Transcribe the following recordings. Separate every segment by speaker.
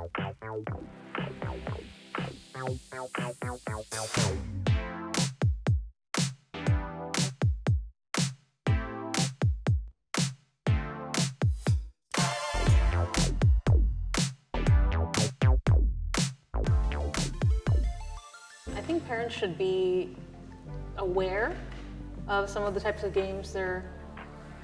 Speaker 1: I think parents should be aware of some of the types of games their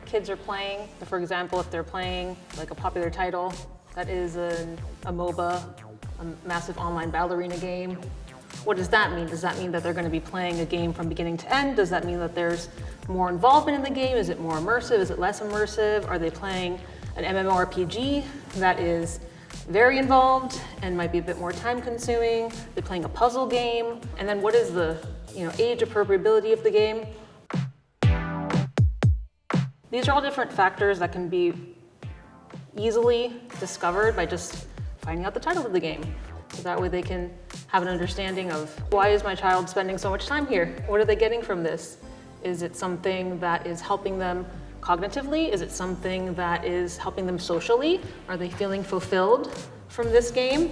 Speaker 1: kids are playing. For example, if they're playing like a popular title that is a MOBA, a massive online ballerina game, what does that mean? Does that mean that they're going to be playing a game from beginning to end? Does that mean that there's more involvement in the game? Is it more immersive? Is it less immersive? Are they playing an MMORPG that is very involved and might be a bit more time consuming? They're playing a puzzle game. And then what is the age appropriability of the game? These are all different factors that can be easily discovered by just finding out the title of the game. So that way they can have an understanding of, why is my child spending so much time here? What are they getting from this? Is it something that is helping them cognitively? Is it something that is helping them socially? Are they feeling fulfilled from this game?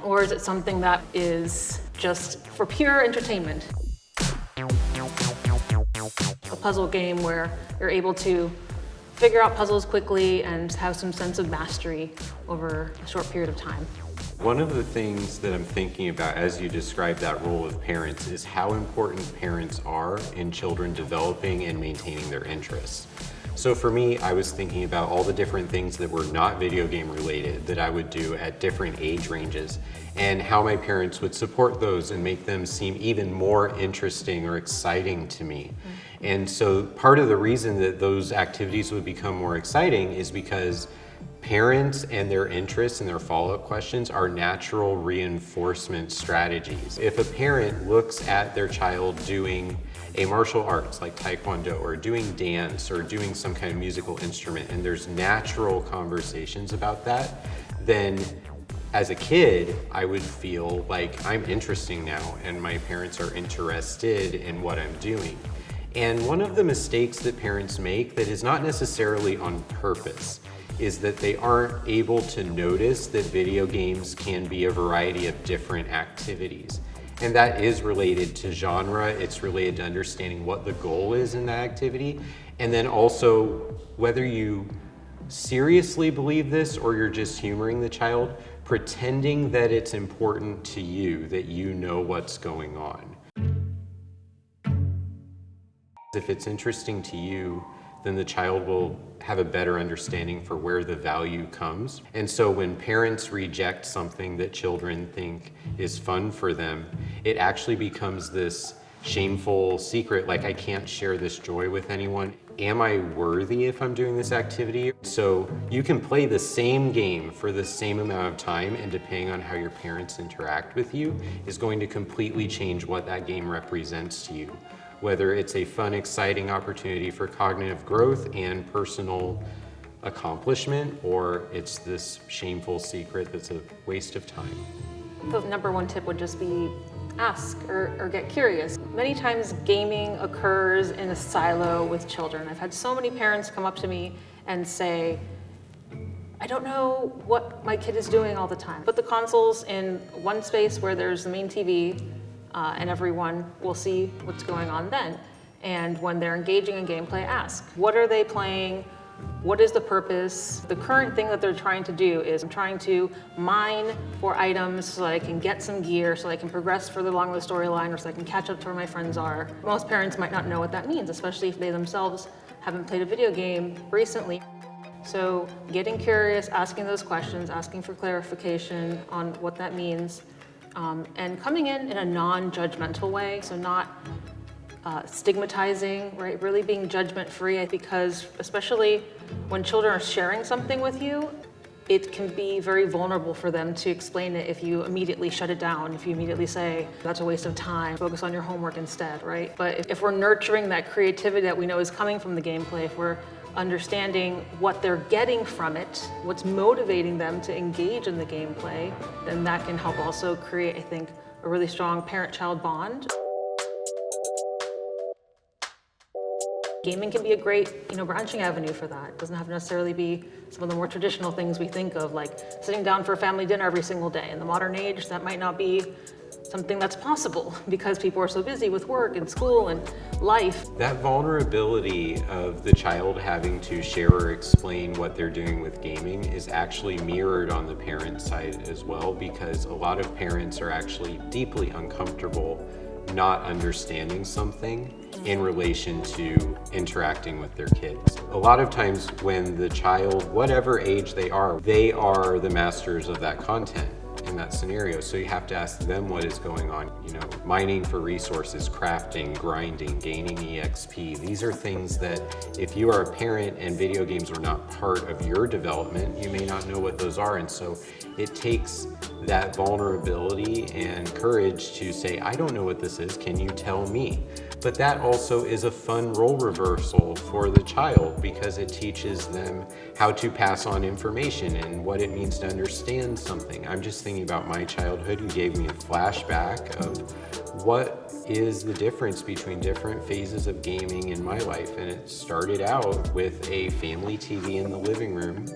Speaker 1: Or is it something that is just for pure entertainment? A puzzle game where you're able to figure out puzzles quickly and have some sense of mastery over a short period of time.
Speaker 2: One of the things that I'm thinking about as you describe that role of parents is how important parents are in children developing and maintaining their interests. So for me, I was thinking about all the different things that were not video game related that I would do at different age ranges, and how my parents would support those and make them seem even more interesting or exciting to me. And so part of the reason that those activities would become more exciting is because parents and their interests and their follow-up questions are natural reinforcement strategies. If a parent looks at their child doing a martial arts like Taekwondo, or doing dance, or doing some kind of musical instrument, and there's natural conversations about that, then as a kid, I would feel like I'm interesting now and my parents are interested in what I'm doing. And one of the mistakes that parents make that is not necessarily on purpose is that they aren't able to notice that video games can be a variety of different activities. And that is related to genre, it's related to understanding what the goal is in that activity, and then also whether you seriously believe this or you're just humoring the child, pretending that it's important to you, that you know what's going on. If it's interesting to you, then the child will have a better understanding for where the value comes. And so when parents reject something that children think is fun for them, it actually becomes this shameful secret, like I can't share this joy with anyone. Am I worthy if I'm doing this activity? So you can play the same game for the same amount of time, and depending on how your parents interact with you is going to completely change what that game represents to you. Whether it's a fun, exciting opportunity for cognitive growth and personal accomplishment, or it's this shameful secret that's a waste of time.
Speaker 1: The number one tip would just be ask or get curious. Many times gaming occurs in a silo with children. I've had so many parents come up to me and say, I don't know what my kid is doing all the time. Put the consoles in one space where there's the main TV, and everyone will see what's going on then. And when they're engaging in gameplay, ask, what are they playing? What is the purpose? The current thing that they're trying to do is I'm trying to mine for items so that I can get some gear, so I can progress further along the storyline, or so I can catch up to where my friends are. Most parents might not know what that means, especially if they themselves haven't played a video game recently. So getting curious, asking those questions, asking for clarification on what that means, and coming in a non-judgmental way, so not stigmatizing, right? Really being judgment-free, because especially when children are sharing something with you, it can be very vulnerable for them to explain it if you immediately shut it down, if you immediately say, that's a waste of time, focus on your homework instead, right? But if we're nurturing that creativity that we know is coming from the gameplay, if we're understanding what they're getting from it, what's motivating them to engage in the gameplay, then that can help also create, I think, a really strong parent-child bond. Gaming can be a great, branching avenue for that. It doesn't have to necessarily be some of the more traditional things we think of, like sitting down for a family dinner every single day. In the modern age, that might not be something that's possible because people are so busy with work and school and life.
Speaker 2: That vulnerability of the child having to share or explain what they're doing with gaming is actually mirrored on the parent side as well, because a lot of parents are actually deeply uncomfortable not understanding something in relation to interacting with their kids. A lot of times when the child, whatever age they are the masters of that content in that scenario. So you have to ask them what is going on. Mining for resources, crafting, grinding, gaining EXP. These are things that if you are a parent and video games are not part of your development, you may not know what those are. And so it takes that vulnerability and courage to say, I don't know what this is, can you tell me? But that also is a fun role reversal for the child because it teaches them how to pass on information and what it means to understand something. I'm just thinking about my childhood. You gave me a flashback of what is the difference between different phases of gaming in my life. And it started out with a family TV in the living room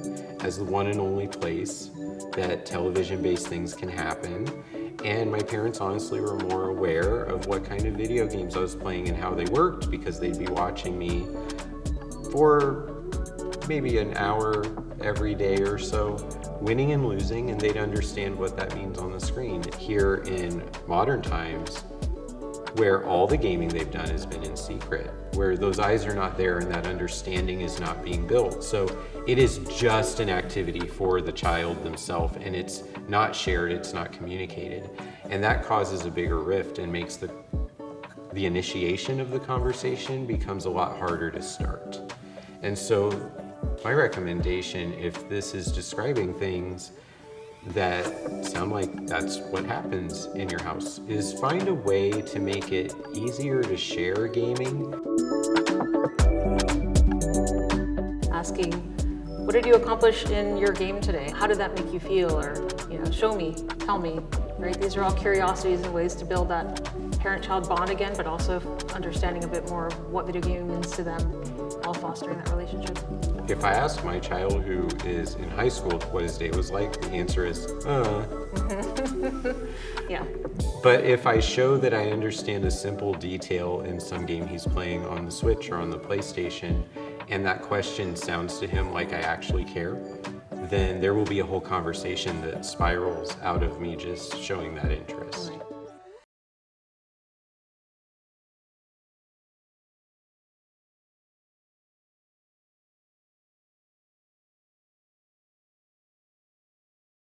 Speaker 2: as the one and only place that television-based things can happen. And my parents honestly were more aware of what kind of video games I was playing and how they worked because they'd be watching me for maybe an hour every day or so, winning and losing, and they'd understand what that means on the screen. Here in modern times, where all the gaming they've done has been in secret, where those eyes are not there and that understanding is not being built. So it is just an activity for the child themselves, and it's not shared, it's not communicated. And that causes a bigger rift and makes the initiation of the conversation becomes a lot harder to start. And so my recommendation, if this is describing things that sound like that's what happens in your house, is find a way to make it easier to share gaming.
Speaker 1: Asking, what did you accomplish in your game today? How did that make you feel? Or, show me, tell me, right? These are all curiosities and ways to build that parent-child bond again, but also understanding a bit more of what video gaming means to them, while fostering that relationship.
Speaker 2: If I ask my child who is in high school what his day was like, the answer is,
Speaker 1: Yeah.
Speaker 2: But if I show that I understand a simple detail in some game he's playing on the Switch or on the PlayStation, and that question sounds to him like I actually care, then there will be a whole conversation that spirals out of me just showing that interest.
Speaker 1: Right.